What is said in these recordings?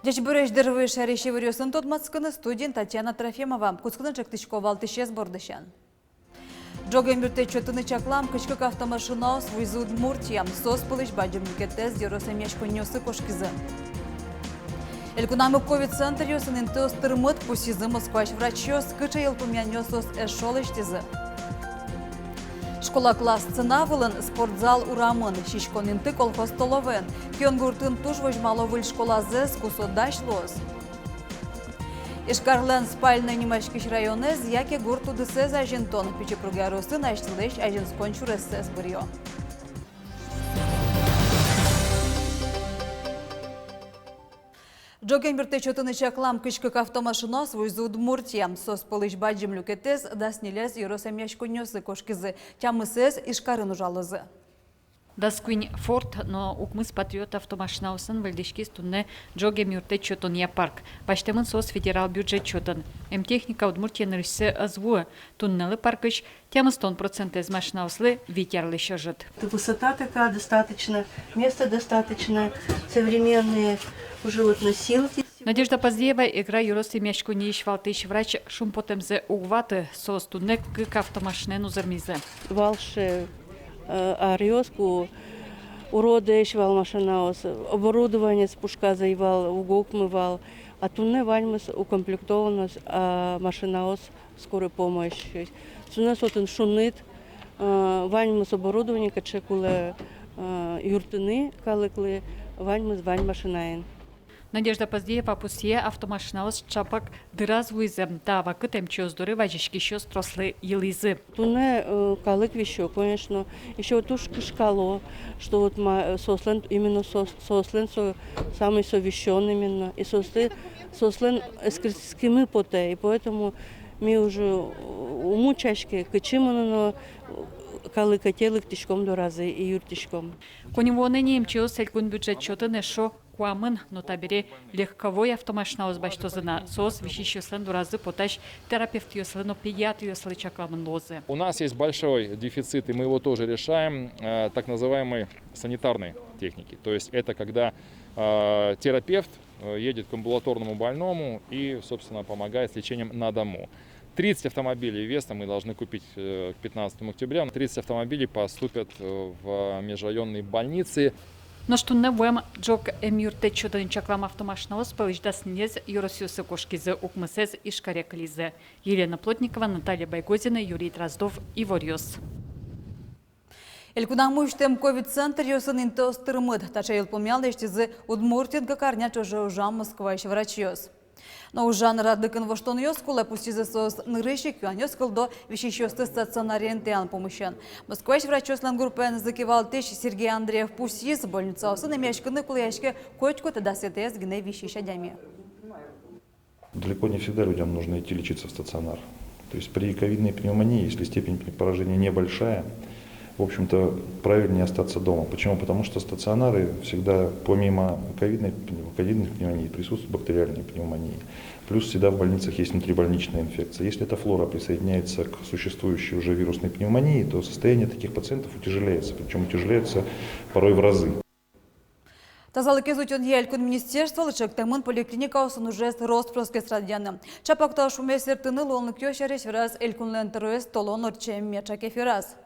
Дечбюреш дырвы шарещи вырёсын тот мацканы студент Татьяна Трофимова. Кусканы чактычкова алтышез бордышан. Джоген бюрте чотыны чаклам кычкык автомашина свойзу Удмуртия. Сос пылыш баджым мюкетез деросамеш конёсы кошкизы. Элькунамы ковид-центр ёсын интос тырмыт пусизы Москвач врачёс кыча елпумян ёсос эшолыштизы. Школа класс ценавылын спортзал урамын, шишконинты колхоз столовын. Кёнгуртын туш вожмаловыль школа зэс кусодач лос. Ишкарлен спальный немашкиш районез, яке гурту дысез ажентон, пичепругаросы наштылыш аженскон чуресез бырьё. Джоген бюрте чотыны чаклам кычкык автомашина свойзу Удмуртия. Сос пылыш баджым люкетез даснилез юросамяш конёсы кошкизы. Тямысез ишкарын ужалызы. Дасквин форт, но укмыс патриот автомашинаусын вальдишки стунне Джоген бюрте чотыния парк. Баштемын сос федерал бюджет чотын. Техника Удмуртия нырышсы азвуы. Туннелы паркыш тямыс тон процент из машинауслы витярлы шажет. Высота такая достаточно, место достаточно, современные уже вот носилки. Надежда Поздеева игра юрости мешку не ишвалтыш врач шум потемзе угваты сос тунне к автомашинену зармизе. Валше ариоску уроды ишвал машинаус, оборудование с пушка заевал, угок мывал, а тунне вальмас укомплектованность машинаус скорой помощи. Сунес вот он шунит, вальмас оборудование качекуле юртыны калыклы, вальмас вань машинаин. Надежда Поздеева пусье автомашинаус чапак дыразвуизе, та вакытем чёздуры вajishки щёс трослы елизы. Туне калык еще, конечно, еще тушки шкало, что вот сослен именно сослен самый совещенный именно, и сослен эскрискимы поте, и поэтому мы уже умучашки кычимано калыка телых тишком до разы и юртишком. Коневоны немчио селькун бюджет чётыны шо куамын, но табери легковой автомашина узбачтозына сос вещищёслен до разы потащ терапевт ёслен, педиатр ёслы чакламын лозы. У нас есть большой дефицит, и мы его тоже решаем, так называемой санитарной техники. То есть это когда терапевт едет к амбулаторному больному и, собственно, помогает с лечением на дому. 30 автомобилей веса мы должны купить к 15 октября. 30 автомобилей поступят в межрайонные больницы. Но что не вем джок эмюрте чуден чаклам автомашина спалыш даснез юросюсы кошкизы укмысез и шкареклизы. Елена Плотникова, Наталья Байгозина, Юрий Дроздов и Ворьёс. Элькунамуштем ковид-центр ёсын интос тырмыд. Тача елпомял дештизы Удмуртин гакарня чоже ужам Москвач врачёс. Но ужан радыкын воштон ёскулы пустизы сос нырышик юан ёскулдо вещещёсты стационарен тян помощен. Москвач врачёслан группен закивал тыш Сергей Андреев пустиз больница осын имяшкыны кулаяшки койчку тадасетез гне вещещадями. Далеко не всегда людям нужно идти лечиться в стационар. То есть при ковидной пневмонии, если степень поражения небольшая, в общем-то, правильнее остаться дома. Почему? Потому что стационары всегда, помимо ковидных пневмоний, присутствуют бактериальные пневмонии. Плюс всегда в больницах есть внутрибольничная инфекция. Если эта флора присоединяется к существующей уже вирусной пневмонии, то состояние таких пациентов утяжеляется, причем утяжеляется порой в разы. Тазалыки зутен елькун министерство лычек темын поликлиника осын уже рост проскес радианы. Чапакта шумесер тыны лолнык ёшереш враз элькунлен троес толон орчем мечаке фираз.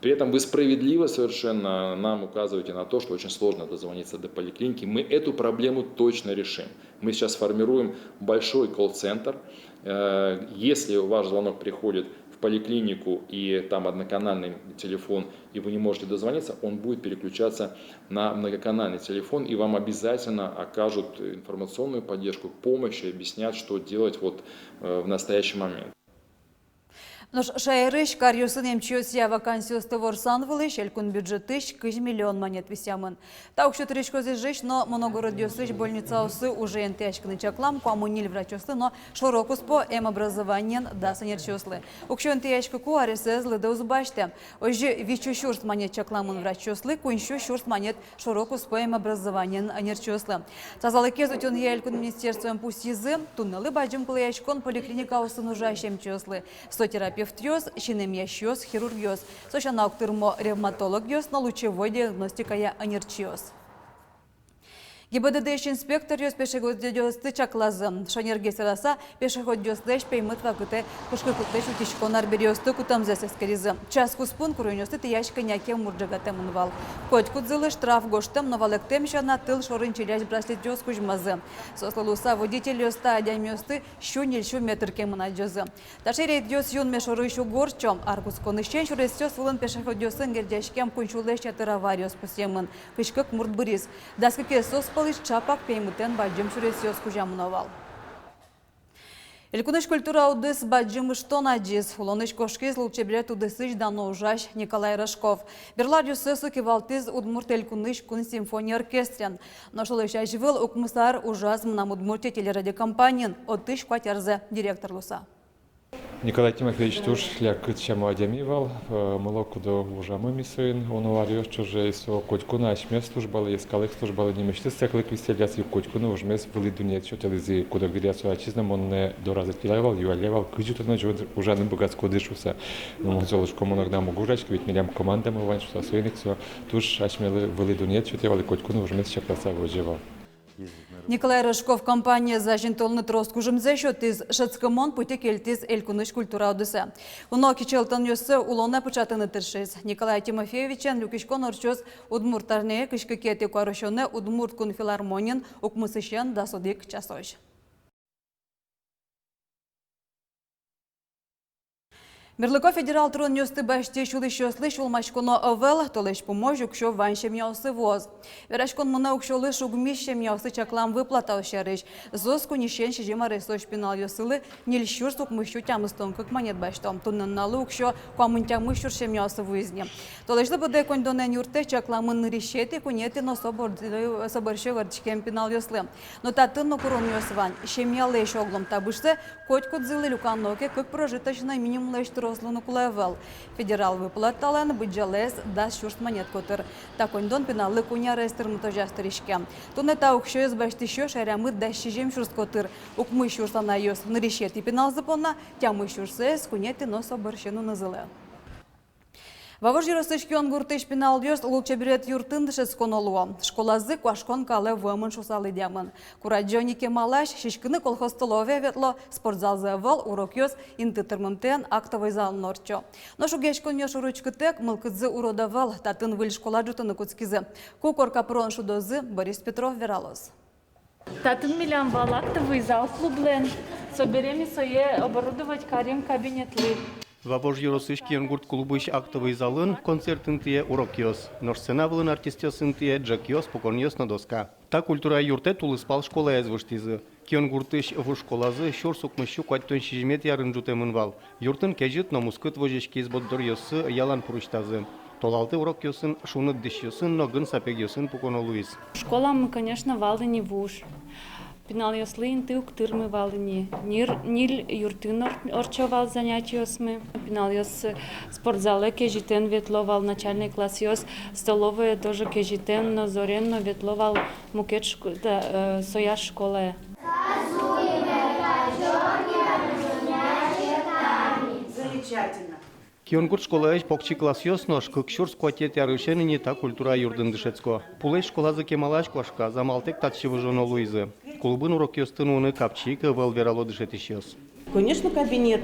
При этом вы справедливо совершенно нам указываете на то, что очень сложно дозвониться до поликлиники. Мы эту проблему точно решим. Мы сейчас формируем большой колл-центр. Если ваш звонок приходит в поликлинику и там одноканальный телефон, и вы не можете дозвониться, он будет переключаться на многоканальный телефон, и вам обязательно окажут информационную поддержку, помощь и объяснят, что делать вот в настоящий момент. Нож шайрыш карьосын МЧС вакансиосты ворсан вылыш, элькун бюджетыш 1 миллион монет висямын. Таукшу тречкози жиш, но моногородиосыш больница осы уже НТХ-кны чаклам, коммуниль врачослы, но широкус по образованиен да санерчослы. Укшу НТХ-ку КУАРСС лыда узбаште. Ожи вичу шурс монет чакламын врачослы, куншу шурс монет широкус по образованиен анерчослы. Тазалы кезу тюн елькун министерством пустизы, туннелы баджим клеячкон поликлиника осы нужащим МЧСлы. Терапевт йос, шинемиящиос, хирургиос, сошанауктырмо ревматологиос, но лучевой диагностикая анерчиос. ГИБДД инспектор йос пешеходиосты чаклазы. Шанерге сыраса пешеходиослэш пеймыт вакыты пушкыкутлэш утишконар бериосты кутамзэс эскеризы. Час куспун курынёсты тияшка няке мурджагатем инвал. Коть кудзылы штраф гоштем новалектем шана тыл шорын челяж браслетёс кужмазы. Сослалуса водитель йоста адямёсты щу метр кемына джозы. Ташерет йос юн мешоры шу горчом. Аркус конышчен шурестёс вылын пешеходиосын гердяшкем кунчулэш чатыр авариос пусемын. Кышкык мурдбырис. Даскыке сос Полыш чапак пеймутен баджим шуресёс кужамыновал. Элькуныш культура удыс баджим штон аджиз. Улоныш кошкиз лучебрет удысыш дано ужаш Николай Рожков. Берладю сысу кивалтиз удмурт элькуныш кун симфония оркестрен. Но шолыш ажвыл укмысар ужас мнам удмурте телерадиокомпаниян. Оттыш кватярзе директор луса. Николай Тимофеевич туш ляк чему адямивал, молоку до ужамыми сын, он уварил, что же со котькуна ашмес службалы, ескалых службалы не мечты, стеклык веселяс и котькуна ужмес в лиду нет, что телези, куда грязу очизнам, он не доразит килайвал, юалевал, кыжу-то ночь ужаным богатско дышуся. Но он золушко моногда могужачки, ведь милям командам иван, что свойник все, туш ашмелы в лиду нет, что телали котькуна ужмес чакласа выживал. Николай Рожков компания за жентолны тростку жымзе счет из шацкамон пути кельтиз элькуныш культура удыса. Уно кичелтан йосы улона печатаны тыршиз. Николай Тимофеевичен люкишкон орчоз удмуртарне кышкакети куарышоне удмурт кун филармонин укмысыщен да судик часош. Мерлыко федерал трон нёсты баште шулыш улмашконо овел, толыш помож, укшо ваншем яусы воз. Верашкон мына укшолы шугмишем яусы чаклам выплатал шарыш. Зоску нишен шижима ресош пинал йосылы, нильщур сукмыщу тямыстон, как монет баштом. Туннан налы укшо куамынтя мыщуршем яусы выизне. Толышты быды кондонен юрте чакламын решети кунети но соборщу варчкем пинал йослы. Но татын курон йосван, шем ялы еще оглом табышты, коть кудзылы люканоке, как прожиточный минимум лэшту Рослану Кулаевел. Федерал выплатален бюджалес даст шурс монет котыр. Такондон пиналы куня рестер мутожастеришке. Тунета укшоез баштишо шарямы дащижем шурс котыр. Укмы шурсана йос нарешет и пинал запона, тямы шурсес кунети носо борщену назыле. Вавож Яросышкион гуртыш пинал йос лучебрет юртындышец конолуо. Школазы куашкон кале вымын шусалы дямын. Кураджонике малаш шишкыны колхозтолове ветло спортзал завал урок йос интытырмымтен актовый зал норчо. Но шугешкон йош уручкытек мылкыдзы уродавал татын выль школа джутыны куцкизы. Кукор капрон шудозы Борис Петров вералос. Татын милям вал актовый зал клублен. Соберем и сое оборудовать карим кабинетлы. Вавож Яросышкион гурт клубыш актовый залын, концертынтые урок йос. Нож сцена вылын артистёсынтые джек йос покон йос на доска. Та культура юрте тулыспал школа эзвыштизы. Кион гуртыш в школазы щур сукмыщу кваттон шижмет ярын жутемын вал. Юртын кежит но мускыт вожешки избоддор йосы ялан пуруштазы. Толалты урок йосын, шунык дыш йосын, но гын сапег йосын покон олуиз. Школа мы, конечно, валы не вуш. Пинал йослын ты уктырмы валыни. Нил юртын орчовал занятий осмы. Пинал йос спортзалы кежитен ветловал начальный класс йос. Столовые тоже кежитен, но зоренно ветловал мукет соя школы. Замечательно. Кионгурт школа эш покчи класс йос, но шкыкшур скватет ярышен не та культура юрдын дышецко. Пулей школазы кемалаш квашка, замалтек татчевы жоно луизы. Клубын урок йостын уны капчи, кывел верало дышетиш йос. Конечно, кабинет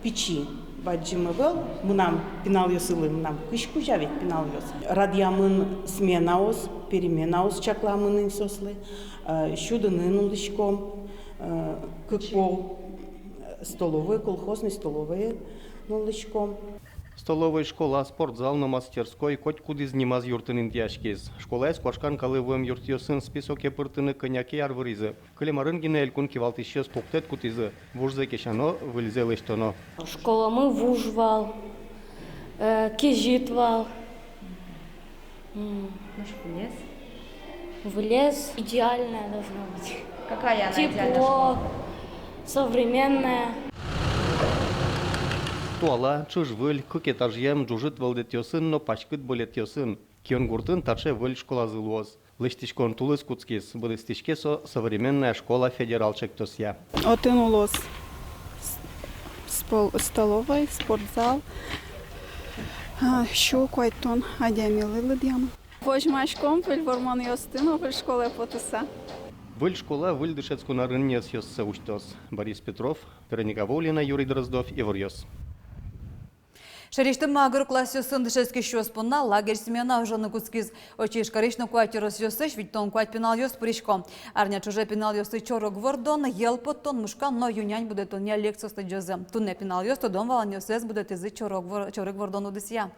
печи. Баджимы был, мунам пинал йосылы, мунам кышку жавит пинал йос. Радиамын сменаос, переменаос чакламын инсослы, щудынын улышком, кыкпол, столовые, колхозные столовые улышком. Столовая школа, спортзал, на мастерской, хоть куды знимаз юртынын тяжкез. Школа сквашкан калывым юртьёсын список епыртыны коняки арвырызы. Калемарын гине элькун кивалтышёс пуктет кутызы. Вужзе кешано выльзелыштоно. Школамы вужвал, кежитвал. В лес идеальная должна быть. Какая она идеальная Тепло, школа? современная. Туала, чужвыль, кукетажьем, джужит валдетёсын, но пачкыт болетёсын. Кионгуртын таче выль школа зылуоз. Лыштишкон тулыс куцкис, быдыстишке со современная школа федерал чектосья. Отын улос. Столовая, спортзал. Şu koyton ademilı diyam. Vojmaşkom vil vormanı yostino vil şkola potisa. Выль школа, выль дышецку на рынне съёсся учтос. Борис Петров, Вероника Волина, Юрий Дроздов и Варьёс. Шериштім мағыр классы сындышеске шуоспынна лагерь смена ұжаны күцкіз. Очиш коричный куатер съёсыш, ведь тон куат пенал ёс пришко. Арня чуже пенал ёсы чорок вордон, ел потон мушка, но юнянь будет тон не лекцию стадиозы. Туне пенал ёс, то дом валан ёсес будет изы чорок вордон удесья.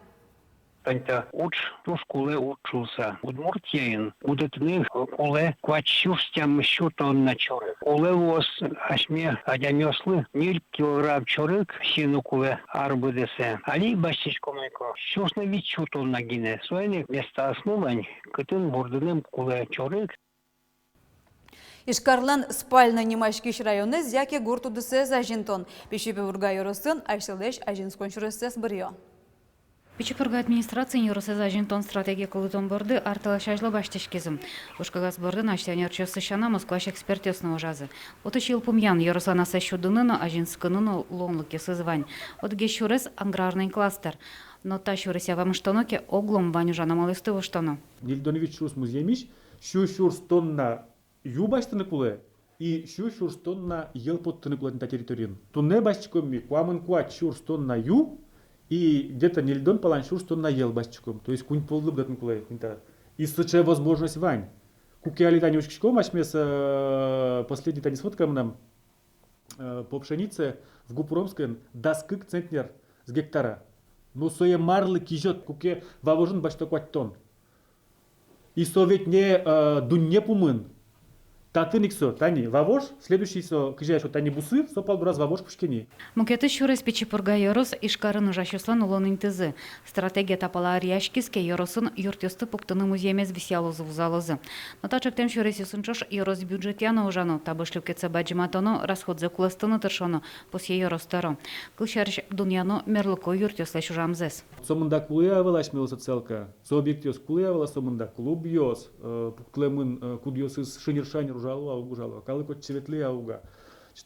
Танта уч ту школе учился. Удмуртиен удетных коле квачуштям щутон на чорык. Коле воз ашме адямёслы ниль килограмм чорык сину куле арбыдесе. Али башишкомайко щушна вичутон на гине. Суэни места основань кытын бурдыным куле чорык. Ишкарлан спальный немашкиш районы зяке гурту десе зажинтон. Пищепе урга юросын, айшылдеш ажинскон шурысес бірьё. Пичепурга администрация юрысы зажинтон стратегия кулутон борды артылашажлы баштешкезім. Ушкагас борды наштянер чөсы шана Москваш экспертесного жазы. Отычил пумян юрысана сащудыныны ажинскыныны лонлыке сызвань. Отге шурес аграрный кластер. Но та шурыся вам штоноке оглом ванюжана малыстывы штону. Нильдонович шурс муземиш, шурс тонна юбаштыны куле и шурс тонна елпоттыны куле на территорию. Тунне башчикоми куамын куат шурс тонна ю, и где-то нельдон паланшур, что наел басчиком. То есть кунь полдуб гатн кулей. И случая возможность вань. Кукиали тани учкишком, ашмес последний тани сфоткам нам по пшенице в Гупуромском даскык центнер с гектара. Но сое марлы кижет, куке вавожен баштоквать тон. И совет не дунне пумын. Татыниксо, тани вавош, следующий со кижаешо тани бусы, со полдураз вавош пушкени. Мукеты шурес пичепурга йорос ишкарын ужашуслан улонын тызы. Стратегия тапала арияшкиске йоросын юртёсты пуктыны музеймез висялозы вузалозы. Но тачыктем шурес юсынчош йорос бюджетяно ужано, табышлюкеца баджиматоно, расходзе куластыны тыршоно, посе йоростаро. Кылшарыш дуньяно мерлыко юртёслеш ужамзес. Сомында кулеявала ашмелоса целка, со объектиос кулеявала сомында клуб йос, пуктлемын кудьосыз шинер-шанер ужалова, калыко цветли ауга.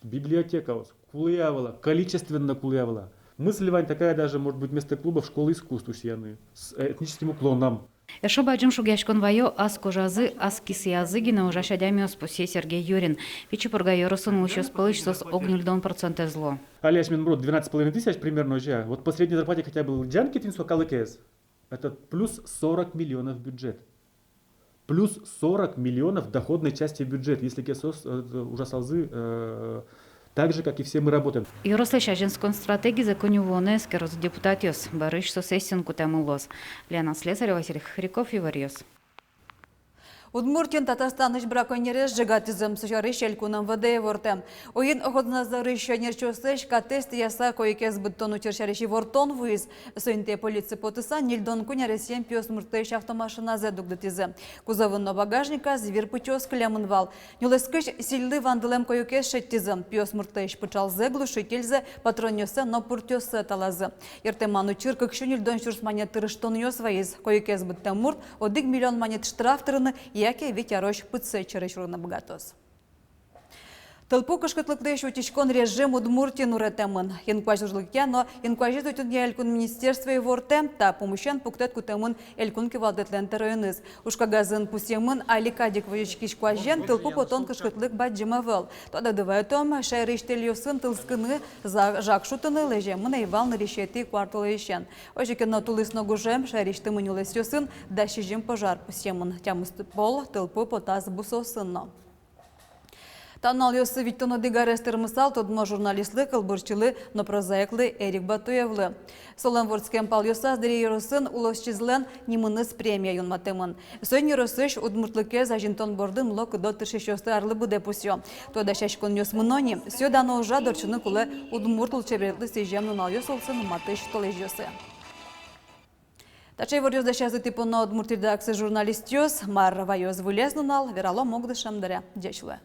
Библиотека кулеявала, количественно кулеявала. Мысль, Вань, такая даже, может быть, вместо клубов школы искусств усияны, с этническим уклоном. Эшо баджим шугяшкон вайо ас кожазы, ас кисиязы гина ужашадямиос посе Сергей Юрин. Пичепурга йоросын лучшос пылыш сос огнюльдон проценте зло. Алясмин брод 12,5 тысяч примерно уже. Вот по средней зарплате хотя бы джанки тинсо калыкес. Это плюс 40 миллионов бюджет. Плюс 40 миллионов доходной части в бюджет, если кесос ужасалзы так же, как и все мы работаем. Йорослеш ажинскон стратегии законювоне скероз депутатиос, барыш сосессин кутамылос. Лена Слесарева, Василий Хриков и Варьёс. Удмуртин Татарстаныш браконьерес жигатизм сужары шелькунам ВД ворте. Ойын охотназары шенерчосыш катест яса койкез быттону чершариши вортон вуиз. Сойнте полиция потыса нильдон куняресен пьес муртыш автомашина зедугдатизы. Кузовынно багажника звер пычос клямынвал. Нюлескыш сильды вандылем койкез шеттизы. Пьес муртыш пычалзе глушительзе патронёсе но пуртёсе талазы. Ертеману чиркык шунильдон шурс манет тырыштон ёс ваиз. Койкез быттен мурт 1 миллион манет штраф тырыны яке витярош пытсе черешурна богатос. Толпу кышкытлыкты шутичкон режим Удмуртин уретемын. Янкважырлыкя, но янкважит утын элькун министерство и вортем, та помощен пуктет кутемын элькун кевалдетлен терройныз. Ушкагазын пусемын аликадик вожичкиш кважен, толпу потон кышкытлык баджимавел. Тода дывайтом шайриштельёсын тылскыны жакшутыны лежемын эйвалны решети кварталы ещен. Ожекен на тулысно гужем шайриштымын улесёсын дащижим пожар пусемын. Тямысты пол толпу потаз бусосынно. Танал йосы виттоно дигарестер мысал тодмо журналистлы кылбырчылы, но прозаиклы Эрик Батуевлы. Солан вордскем пал йосас дере йоросын улосчизлен нимыныс премия юнматымын. Сойн йоросыш удмуртлыке зажинтон бордын лок до тыршещосты арлы буде пусё. Тода шашкон йос мынони, сё дано ужа дорчыны кулы удмуртл чебретлы сежем нунал йосолсын матыш толеж йосы. Тачай вор йозда шазы типо на удмуртирда аксы журналист йос, мар вайоз вылез нунал, верало могды шамдаря дечулы.